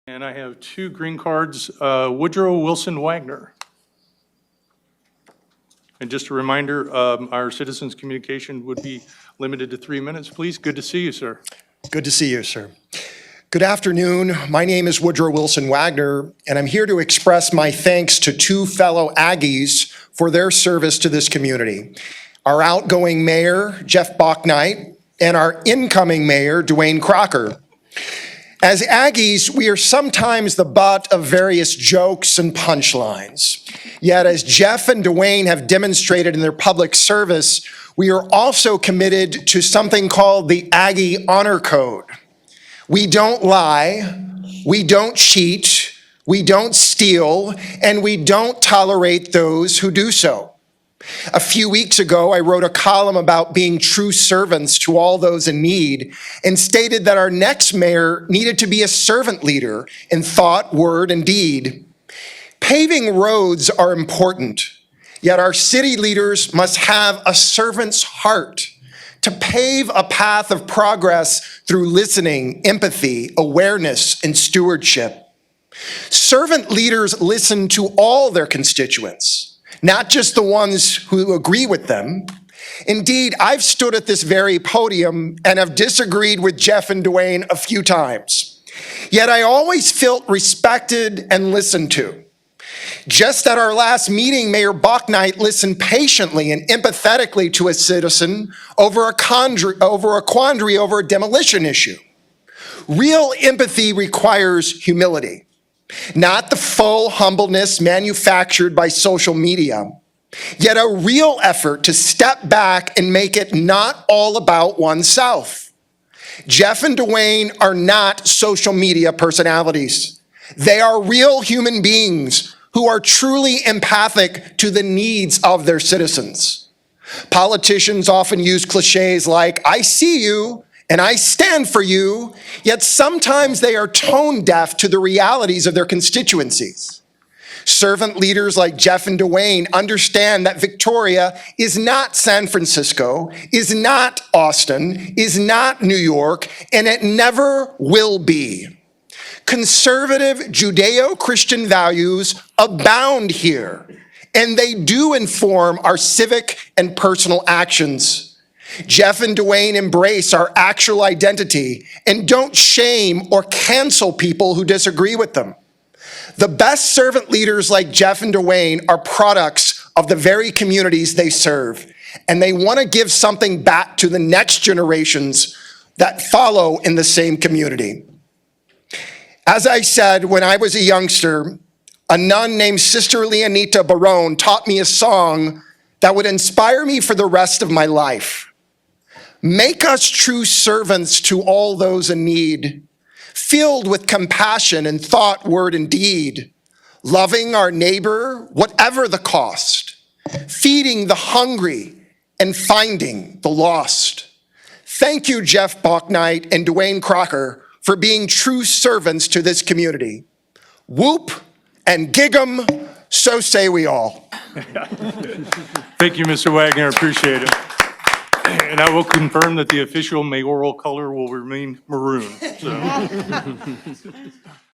And I have two green cards, Woodrow, Wilson, Wagner. And just a reminder, our citizens' communication would be limited to 3 minutes, please. Good to see you, sir. Good to see you, sir. Good afternoon. My name is Woodrow Wilson Wagner, and I'm here to express my thanks to two fellow Aggies for their service to this community. Our outgoing mayor, Jeff Bauknight, and our incoming mayor, Duane Crocker. As Aggies, we are sometimes the butt of various jokes and punchlines. Yet as Jeff and Duane have demonstrated in their public service, we are also committed to something called the Aggie Honor Code. We don't lie, we don't cheat, we don't steal, and we don't tolerate those who do so. A few weeks ago, I wrote a column about being true servants to all those in need and stated that our next mayor needed to be a servant leader in thought, word, and deed. Paving roads are important, yet our city leaders must have a servant's heart to pave a path of progress through listening, empathy, awareness, and stewardship. Servant leaders listen to all their constituents, not just the ones who agree with them. Indeed, I've stood at this very podium and have disagreed with Jeff and Duane a few times. Yet I always felt respected and listened to. Just at our last meeting, Mayor Bauknight listened patiently and empathetically to a citizen over a quandary over a demolition issue. Real empathy requires humility, not the faux humbleness manufactured by social media, yet a real effort to step back and make it not all about oneself. Jeff and Duane are not social media personalities. They are real human beings who are truly empathic to the needs of their citizens. Politicians often use cliches like, "I see you," and "I stand for you," yet sometimes they are tone deaf to the realities of their constituencies. Servant leaders like Jeff and Duane understand that Victoria is not San Francisco, is not Austin, is not New York, and it never will be. Conservative Judeo-Christian values abound here, and they do inform our civic and personal actions. Jeff and Duane embrace our actual identity and don't shame or cancel people who disagree with them. The best servant leaders like Jeff and Duane are products of the very communities they serve, and they want to give something back to the next generations that follow in the same community. As I said, when I was a youngster, a nun named Sister Leonita Barone taught me a song that would inspire me for the rest of my life. Make us true servants to all those in need, filled with compassion in thought, word, and deed, loving our neighbor, whatever the cost, feeding the hungry, and finding the lost. Thank you, Jeff Bauknight and Duane Crocker, for being true servants to this community. Whoop and gig 'em, so say we all. Thank you, Mr. Wagner. Appreciate it. And I will confirm that the official mayoral color will remain maroon. So.